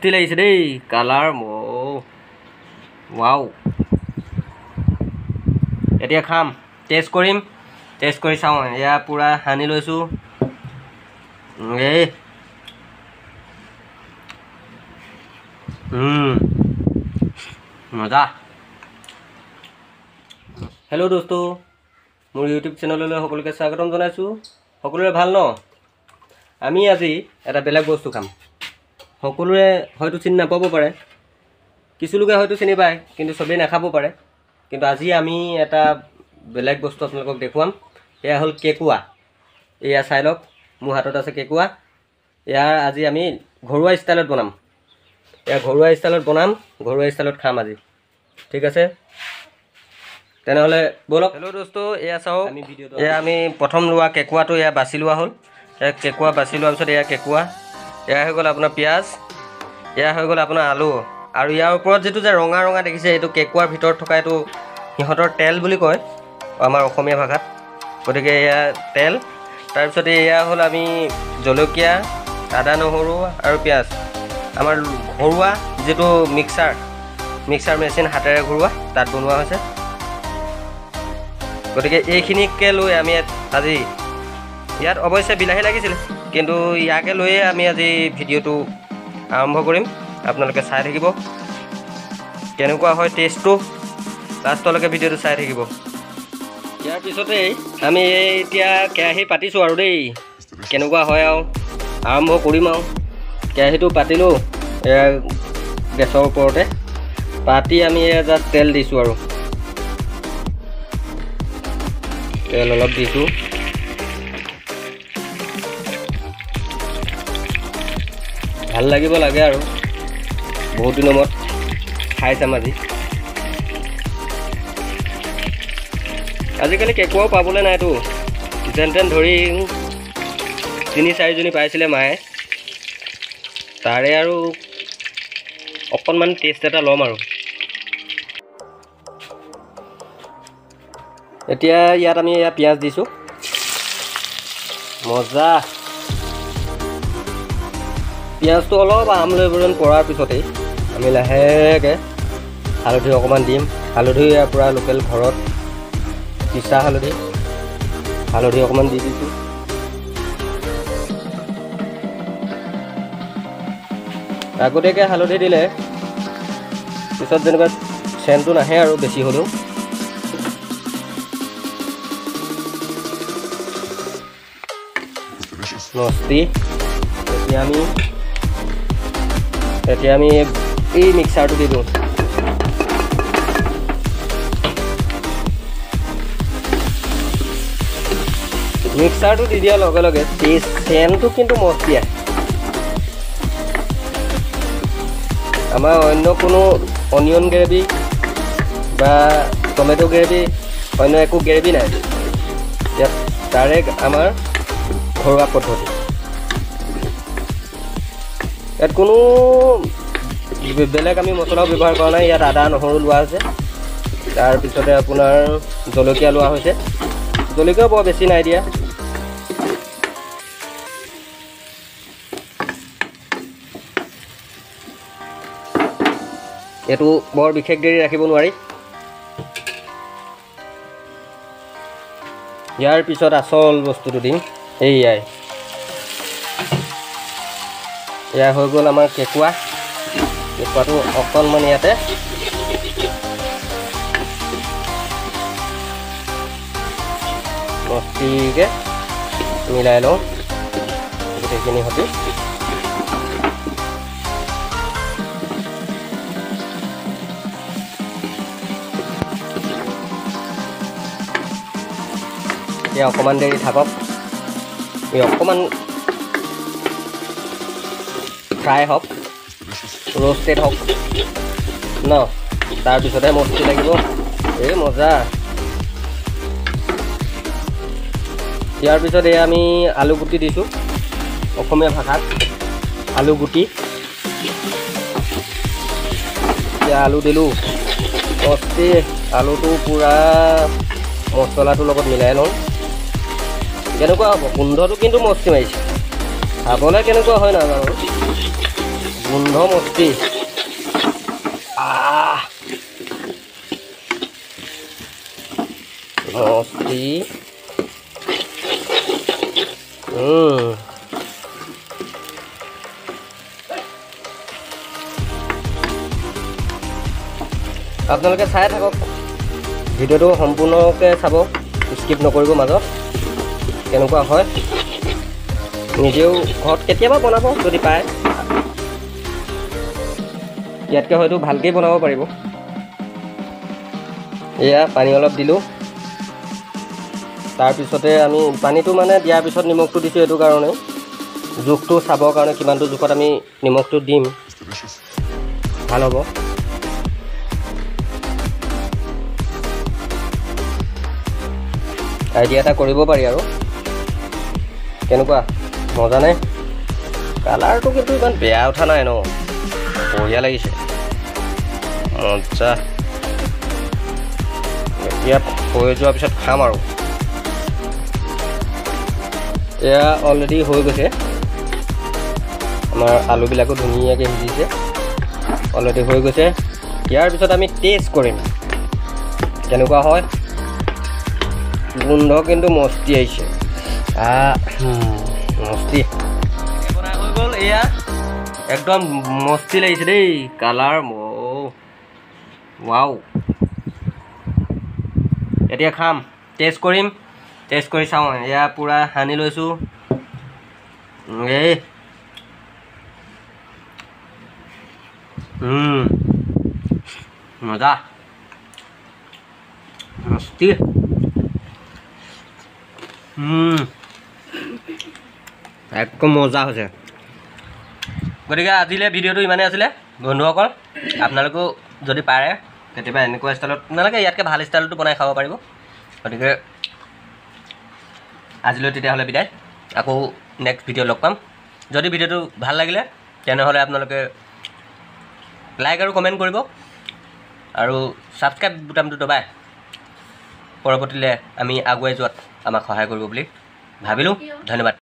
মস্তি লাগিছে দেই কালাৰ ৱাও এতিয়া খাম টেষ্ট কৰিম টেষ্ট কৰি চাওঁ এয়া পুৰা সানি লৈছোঁ এই মজা হেল্ল' দোস্তো মোৰ ইউটিউব চেনেললৈ সকলোকে স্বাগতম জনাইছোঁ সকলোৰে ভাল ন আমি আজি এটা বেলেগ বস্তু খাম সকলোৰে হয়তো চিনি নাপাব পাৰে কিছু লোকে হয়তো চিনি পায় কিন্তু সবেই নাখাব পাৰে কিন্তু আজি আমি এটা বেলেগ বস্তু আপোনালোকক দেখুৱাম এয়া হ'ল কেকুৱা এয়া চাই লওক মোৰ হাতত আছে কেকুৱা ইয়াৰ আজি আমি ঘৰুৱা ষ্টাইলত বনাম এয়া ঘৰুৱা ষ্টাইলত খাম আজি ঠিক আছে তেনেহ'লে বলক হেল্ল' দোস্তো এয়া চাওক এয়া আমি প্ৰথম লোৱা কেকুৱাটো এয়া বাছি লোৱা হ'ল এয়া কেকুৱা বাছি লোৱাৰ পিছত এয়া কেকুৱা এয়া হৈ গ'ল আপোনাৰ পিঁয়াজ এয়া হৈ গ'ল আপোনাৰ আলু আৰু ইয়াৰ ওপৰত যিটো যে ৰঙা ৰঙা দেখিছে এইটো কেকুৱাৰ ভিতৰত থকা এইটো সিহঁতৰ তেল বুলি কয় আমাৰ অসমীয়া ভাষাত গতিকে এয়া তেল তাৰপিছত এয়া হ'ল আমি জলকীয়া আদা নহৰু আৰু পিঁয়াজ আমাৰ ঘৰুৱা যিটো মিক্সাৰ মেচিন হাতেৰে ঘৰুৱা তাত বনোৱা হৈছে গতিকে এইখিনিকে লৈ আমি আজি ইয়াত অৱশ্যে বিলাহী লাগিছিল কিন্তু ইয়াকে লৈয়ে আমি আজি ভিডিঅ'টো আৰম্ভ কৰিম আপোনালোকে চাই থাকিব কেনেকুৱা হয় টেষ্টটো লাষ্টলৈকে ভিডিঅ'টো চাই থাকিব ইয়াৰ পিছতেই আমি এতিয়া কেৰাহী পাতিছোঁ আৰু দেই কেনেকুৱা হয় আৰু আৰম্ভ কৰিম আৰু কেৰাহীটো পাতিলোঁ এয়া গেছৰ ওপৰতে পাতি আমি এয়া তাত তেল দিছোঁ আৰু তেল অলপ দিছোঁ ভাল লাগিব লাগে আৰু বহুত দিনৰ মূৰত খাই চাম আজিকালি কেকুৱাও পাবলৈ নাইতো যেন তেন ধৰি 3-4জনী পাইছিলে মায়ে তাৰে আৰু অকণমান টেষ্ট এটা ল'ম আৰু এতিয়া ইয়াত আমি এয়া পিঁয়াজ দিছোঁ মজা পিঁয়াজটো অলপ আমলৈ পৰাৰ পিছতেই আমি লাহেকৈ হালধি অকণমান দিম হালধি ইয়াৰ পৰা লোকেল ঘৰত পিচা হালধি অকণমান দি দিছোঁ আগতীয়াকৈ হালধি দিলে পিছত যেনিবা চেণ্টটো নাহে আৰু বেছি হ'লেও মস্তি এতিয়া আমি এই মিক্সাৰটো দি দিওঁ মিক্সাৰটো দি দিয়াৰ লগে লগে চেণ্টটো কিন্তু মস্তি আহে আমাৰ অন্য কোনো অনিয়ন গ্ৰেভি বা টমেটো গ্ৰেভি অন্য একো গ্ৰেভি নাই ইয়াত ডাইৰেক্ট আমাৰ ঘৰুৱা পদ্ধতি ইয়াত কোনো বেলেগ আমি মছলাও ব্যৱহাৰ কৰা নাই ইয়াত আদা নহৰু লোৱা হৈছে তাৰপিছতে আপোনাৰ জলকীয়া লোৱা হৈছে জলকীয়াও বৰ বেছি নাই দিয়া এইটো বৰ বিশেষ দেৰি ৰাখিব নোৱাৰি ইয়াৰ পিছত আচল বস্তুটো দিম এয়া হৈ গ'ল আমাৰ কেকুৱাটো অকণমান ইয়াতে মস্তিকৈ মিলাই লওঁ গোটেইখিনি সৈতে এতিয়া অকণমান দেৰি থাকক এই অকণমান ফ্ৰাই হওক ৰোষ্টেড হওক ন তাৰপিছতহে মস্তি লাগিব এই মজা ইয়াৰ পিছত এই আমি আলু গুটি দিছোঁ অসমীয়া ভাষাত আলু গুটি এতিয়া আলু দিলোঁ মস্তি আলুটো পূৰা মছলাটোৰ লগত মিলাই লওঁ কেনেকুৱা হ'ব গোন্ধটো কিন্তু মস্তি মাৰিছে খাবলৈ কেনেকুৱা হয় নাজানো গোন্ধ মস্তি মস্তি আপোনালোকে চাই থাকক ভিডিঅ'টো সম্পূৰ্ণকৈ চাব স্কিপ নকৰিব মাজত কেনেকুৱা হয় নিজেও ঘৰত কেতিয়াবা বনাব যদি পায় ইয়াতকৈ হয়তো ভালকৈ বনাব পাৰিব এয়া পানী অলপ দিলোঁ তাৰপিছতে আমি পানীটো মানে দিয়াৰ পিছত নিমখটো দিছোঁ এইটো কাৰণে জোখটো চাবৰ কাৰণে কিমানটো জোখত আমি নিমখটো দিম ভাল হ'ব আইডিয়া এটা কৰিব পাৰি আৰু কেনেকুৱা মজা নে কালাৰটো কিন্তু ইমান বেয়া উঠা নাই ন বঢ়িয়া লাগিছে মজা এতিয়া হৈ যোৱাৰ পিছত খাম আৰু এয়া অলৰেডি হৈ গৈছে আমাৰ আলুবিলাকো ধুনীয়াকৈ সিজিছে অলৰেডি হৈ গৈছে ইয়াৰ পিছত আমি টেষ্ট কৰিম কেনেকুৱা হয় গোন্ধ কিন্তু মস্তি আহিছে মস্তি বনাই হৈ গ'ল এয়া একদম মস্তি লাগিছে দেই কালাৰ ৱাও এতিয়া খাম টেষ্ট কৰিম টেষ্ট কৰি চাওঁ এয়া পূৰা সানি লৈছোঁ এই মজা মস্তি একদম মজা হৈছে গতিকে আজিলৈ ভিডিঅ'টো ইমানেই আছিলে বন্ধুসকল আপোনালোকেও যদি পাৰে কেতিয়াবা এনেকুৱা ষ্টাইলত নালাগে ইয়াতকৈ ভাল ষ্টাইলতো বনাই খাব পাৰিব গতিকে আজিলৈ তেতিয়াহ'লে বিদায় আকৌ নেক্সট ভিডিঅ' লগ পাম যদি ভিডিঅ'টো ভাল লাগিলে তেনেহ'লে আপোনালোকে লাইক আৰু কমেণ্ট কৰিব আৰু ছাবস্ক্ৰাইব বুটামটো দবাই পৰৱৰ্তীলৈ আমি আগুৱাই যোৱাত আমাক সহায় কৰিব বুলি ভাবিলোঁ ধন্যবাদ